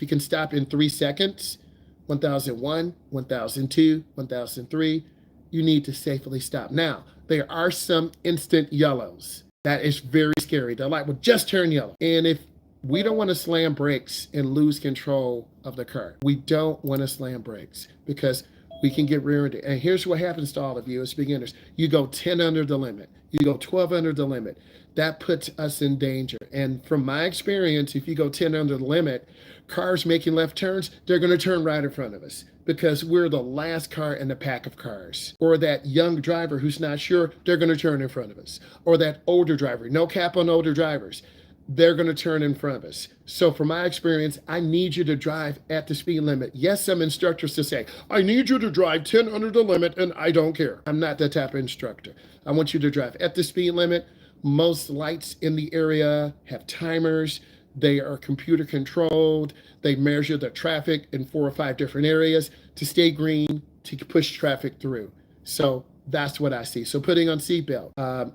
If you can stop in 3 seconds, 1001, 1002, 1003, you need to safely stop. Now, there are some instant yellows. That is very scary. The light will just turn yellow. And if we don't want to slam brakes and lose control of the car, we don't want to slam brakes because we can get rear-ended. And here's what happens to all of you as beginners. You go 10 under the limit. You go 12 under the limit. That puts us in danger. And from my experience, if you go 10 under the limit, cars making left turns, they're going to turn right in front of us because we're the last car in the pack of cars. Or that young driver who's not sure, they're going to turn in front of us. Or that older driver, no cap on older drivers, they're going to turn in front of us. So from my experience, I need you to drive at the speed limit. Yes, some instructors to say, I need you to drive 10 under the limit and I don't care. I'm not that type of instructor. I want you to drive at the speed limit. Most lights in the area have timers. They are computer controlled. They measure the traffic in 4 or 5 different areas to stay green, to push traffic through. So that's what I see. So putting on seatbelt,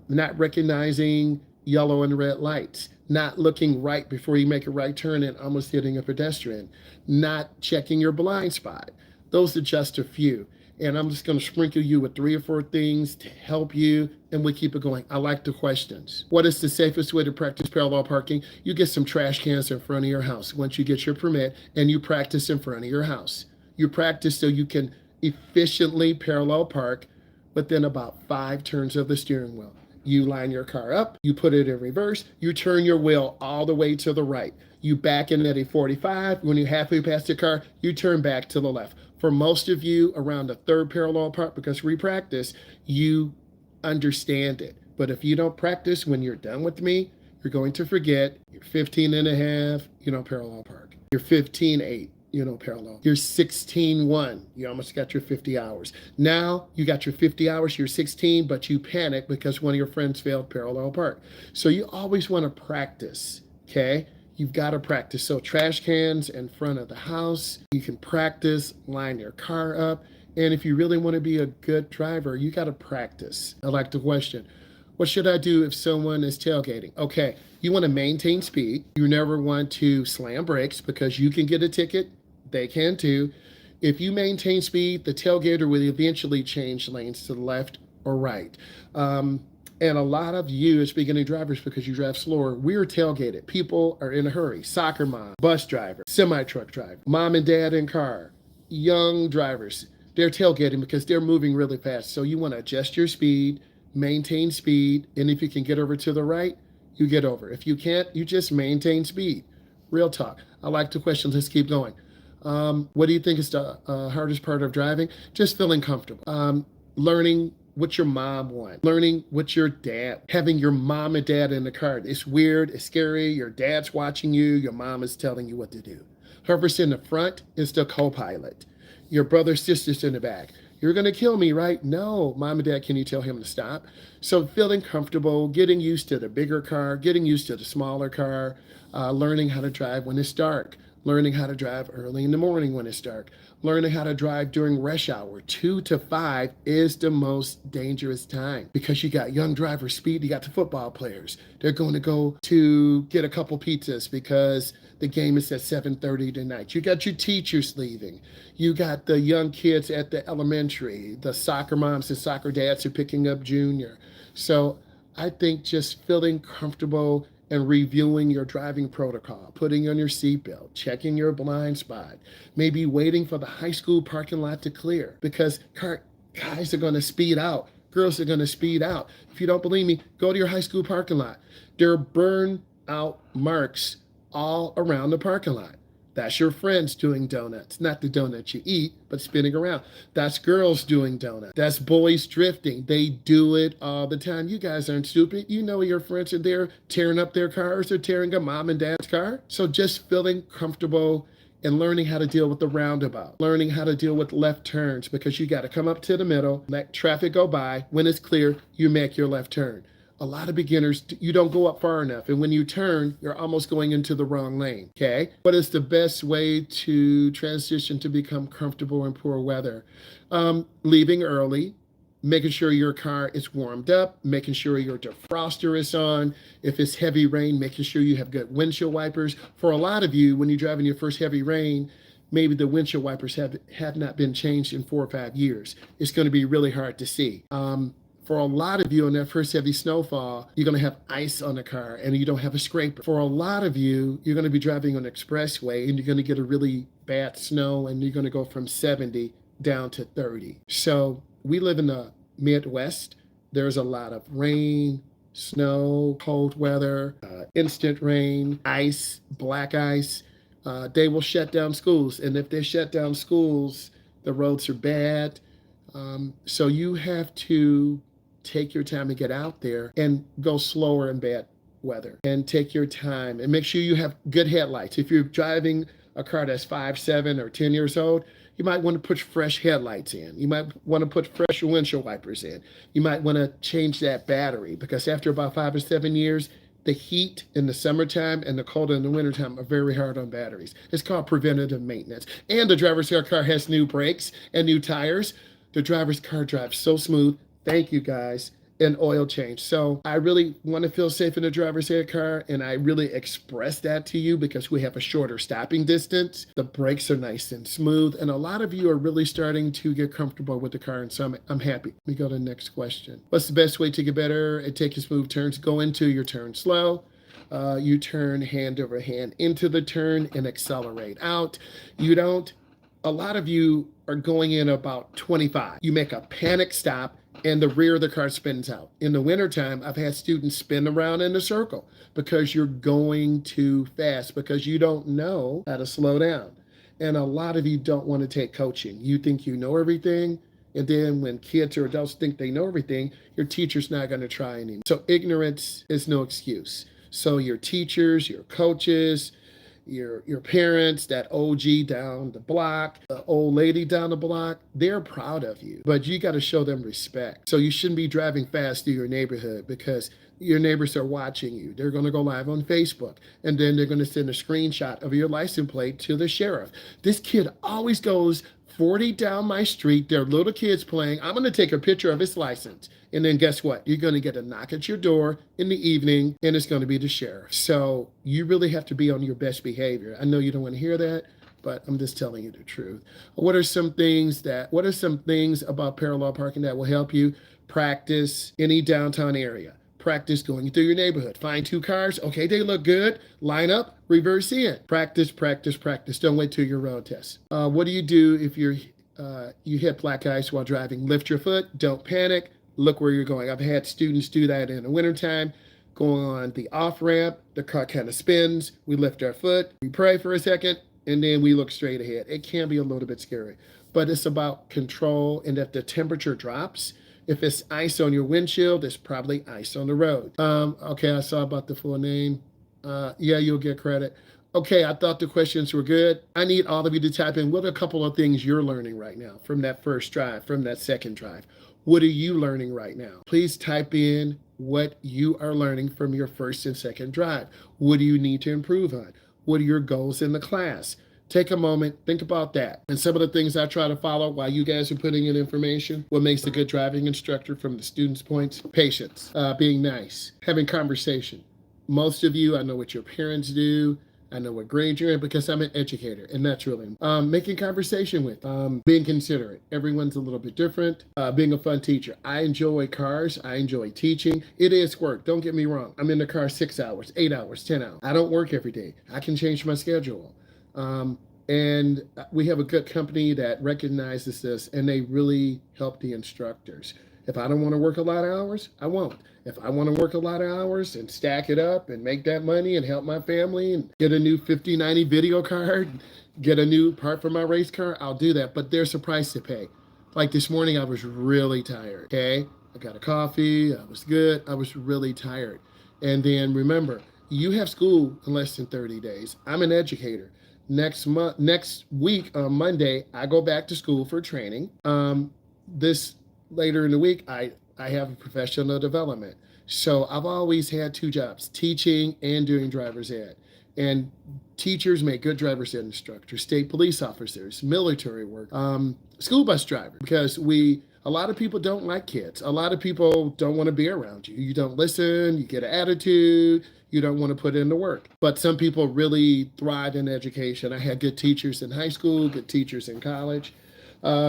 not recognizing yellow and red lights, not looking right before you make a right turn and almost hitting a pedestrian, not checking your blind spot. Those are just a few. And I'm just going to sprinkle you with 3 or 4 things to help you, and we keep it going. I like the questions. What is the safest way to practice parallel parking? You get some trash cans in front of your house once you get your permit, and you practice in front of your house. You practice so you can efficiently parallel park within about 5 turns of the steering wheel. You line your car up, you put it in reverse, you turn your wheel all the way to the right. You back in at a 45. When you're halfway past the car, you turn back to the left. For most of you, around the 3rd parallel park, because we practice, you understand it. But if you don't practice when you're done with me, you're going to forget. You're 15 and a half, you don't parallel park. You're 15.8. You know, parallel. You're 16.1. You almost got your 50 hours. Now you got your 50 hours, you're 16, but you panic because one of your friends failed parallel park. So you always want to practice, okay? You've got to practice. So trash cans in front of the house, you can practice, line your car up. And if you really want to be a good driver, you got to practice. I like the question. What should I do if someone is tailgating? Okay, you want to maintain speed. You never want to slam brakes because you can get a ticket. They can too. If you maintain speed, the tailgater will eventually change lanes to the left or right. And a lot of you as beginning drivers, because you drive slower, we're tailgated. People are in a hurry. Soccer mom, bus driver, semi-truck driver, mom and dad in car, young drivers. They're tailgating because they're moving really fast. So you want to adjust your speed, maintain speed, and if you can get over to the right, you get over. If you can't, you just maintain speed. Real talk. I like the question. Let's keep going. What do you think is the hardest part of driving? Just feeling comfortable. Learning what your mom wants, learning what your dad, having your mom and dad in the car. It's weird, it's scary. Your dad's watching you, your mom is telling you what to do. Whoever's in the front is the co-pilot. Your brother, sister's in the back. You're going to kill me, right? No, mom and dad, can you tell him to stop? So feeling comfortable, getting used to the bigger car, getting used to the smaller car, learning how to drive when it's dark, learning how to drive early in the morning when it's dark, learning how to drive during rush hour. 2 to 5 is the most dangerous time because you got young drivers, speed, you got the football players. They're going to go to get a couple pizzas because the game is at 7:30 tonight. You got your teachers leaving. You got the young kids at the elementary, the soccer moms and soccer dads are picking up junior. So I think just feeling comfortable and reviewing your driving protocol, putting on your seatbelt, checking your blind spot, maybe waiting for the high school parking lot to clear because guys are going to speed out. Girls are going to speed out. If you don't believe me, go to your high school parking lot. There are burn out marks all around the parking lot. That's your friends doing donuts, not the donut you eat, but spinning around. That's girls doing donuts. That's boys drifting. They do it all the time. You guys aren't stupid. You know your friends are there tearing up their cars or tearing up mom and dad's car. So just feeling comfortable and learning how to deal with the roundabout, learning how to deal with left turns because you got to come up to the middle, let traffic go by. When it's clear, you make your left turn. A lot of beginners, you don't go up far enough. And when you turn, you're almost going into the wrong lane, okay? What is the best way to transition to become comfortable in poor weather? Leaving early, making sure your car is warmed up, making sure your defroster is on. If it's heavy rain, making sure you have good windshield wipers. For a lot of you, when you're driving your first heavy rain, maybe the windshield wipers have not been changed in 4 or 5 years. It's going to be really hard to see. For a lot of you on that first heavy snowfall, you're going to have ice on the car and you don't have a scraper. For a lot of you, you're going to be driving on an expressway and you're going to get a really bad snow and you're going to go from 70 down to 30. So we live in the Midwest. There's a lot of rain, snow, cold weather, instant rain, ice, black ice. They will shut down schools. And if they shut down schools, the roads are bad. So you have to take your time to get out there and go slower in bad weather and take your time and make sure you have good headlights. If you're driving a car that's 5, 7, or 10 years old, you might want to put fresh headlights in. You might want to put fresh windshield wipers in. You might want to change that battery because after about 5 or 7 years, the heat in the summertime and the cold in the wintertime are very hard on batteries. It's called preventative maintenance. And the driver's car has new brakes and new tires. The driver's car drives so smooth. Thank you, guys. An oil change. So I really want to feel safe in the driver's car, and I really express that to you because we have a shorter stopping distance. The brakes are nice and smooth, and a lot of you are really starting to get comfortable with the car, and so I'm happy. We go to the next question. What's the best way to get better at taking smooth turns? Go into your turn slow. You turn hand over hand into the turn and accelerate out. A lot of you are going in about 25. You make a panic stop and the rear of the car spins out. In the wintertime, I've had students spin around in a circle because you're going too fast, because you don't know how to slow down. And a lot of you don't want to take coaching. You think you know everything. And then when kids or adults think they know everything, your teacher's not going to try anymore. So ignorance is no excuse. So your teachers, your coaches, your parents, that OG down the block, the old lady down the block, they're proud of you, but you got to show them respect. So you shouldn't be driving fast through your neighborhood because your neighbors are watching you. They're going to go live on Facebook, and then they're going to send a screenshot of your license plate to the sheriff. This kid always goes 40 down my street. There are little kids playing. I'm going to take a picture of his license. And then guess what? You're going to get a knock at your door in the evening, and it's going to be the sheriff. So you really have to be on your best behavior. I know you don't want to hear that, but I'm just telling you the truth. What are some things about parallel parking that will help you? Practice any downtown area. Practice going through your neighborhood. Find 2 cars. Okay, they look good. Line up, reverse in. Practice, practice, practice. Don't wait till your road test. What do you do if you hit black ice while driving? Lift your foot. Don't panic. Look where you're going. I've had students do that in the wintertime. Going on the off-ramp, the car kind of spins. We lift our foot. We pray for a second, and then we look straight ahead. It can be a little bit scary, but it's about control. And if the temperature drops, if it's ice on your windshield, it's probably ice on the road. Okay, I saw about the full name. Yeah, you'll get credit. Okay, I thought the questions were good. I need all of you to type in what are a couple of things you're learning right now from that first drive, from that second drive. What are you learning right now? Please type in what you are learning from your first and second drive. What do you need to improve on? What are your goals in the class? Take a moment, think about that. And some of the things I try to follow while you guys are putting in information, what makes a good driving instructor from the students' points? Patience, being nice, having conversation. Most of you, I know what your parents do. I know what grade you're in because I'm an educator, and that's really making conversation with, being considerate. Everyone's a little bit different. Being a fun teacher. I enjoy cars. I enjoy teaching. It is work. Don't get me wrong. I'm in the car 6 hours, 8 hours, 10 hours. I don't work every day. I can change my schedule. And we have a good company that recognizes this, and they really help the instructors. If I don't want to work a lot of hours, I won't. If I want to work a lot of hours and stack it up and make that money and help my family and get a new 5090 video card, get a new part for my race car, I'll do that. But there's a price to pay. Like this morning, I was really tired, okay? I got a coffee, I was good, I was really tired. And then remember, you have school in less than 30 days. I'm an educator. Next week on Monday, I go back to school for training. This later in the week, I have a professional development. So I've always had 2 jobs, teaching and doing driver's ed. And teachers make good driver's ed instructors, state police officers, military work, school bus driver, because A lot of people don't like kids. A lot of people don't want to be around you. You don't listen, you get an attitude, you don't want to put in the work. But some people really thrive in education. I had good teachers in high school, good teachers in college.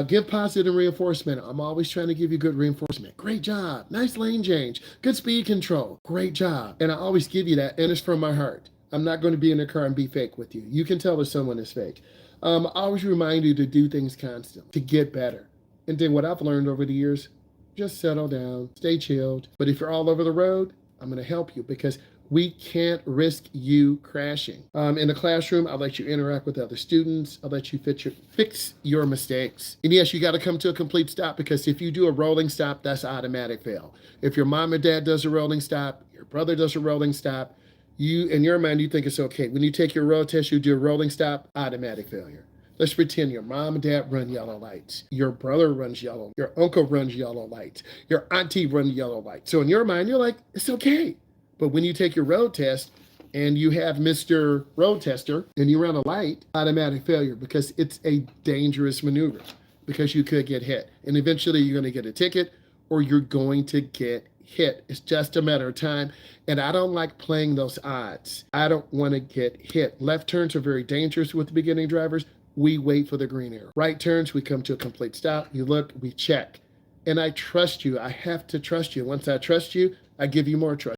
Give positive reinforcement. I'm always trying to give you good reinforcement. Great job. Nice lane change. Good speed control. Great job. And I always give you that, and it's from my heart. I'm not going to be in the car and be fake with you. You can tell if someone is fake. I always remind you to do things constant, to get better. And then what I've learned over the years, just settle down, stay chilled. But if you're all over the road, I'm going to help you because we can't risk you crashing. In the classroom, I'll let you interact with other students. I'll let you fix your mistakes. And yes, you got to come to a complete stop because if you do a rolling stop, that's automatic fail. If your mom or dad does a rolling stop, your brother does a rolling stop, you, in your mind, you think it's okay. When you take your road test, you do a rolling stop, automatic failure. Let's pretend your mom and dad run yellow lights. Your brother runs yellow. Your uncle runs yellow lights. Your auntie runs yellow lights. So in your mind, you're like, it's okay. But when you take your road test and you have Mr. Road Tester and you run a light, automatic failure because it's a dangerous maneuver because you could get hit. And eventually you're going to get a ticket or you're going to get hit. It's just a matter of time. And I don't like playing those odds. I don't want to get hit. Left turns are very dangerous with beginning drivers. We wait for the green arrow. Right turns, we come to a complete stop. You look, we check. And I trust you. I have to trust you. Once I trust you, I give you more trust.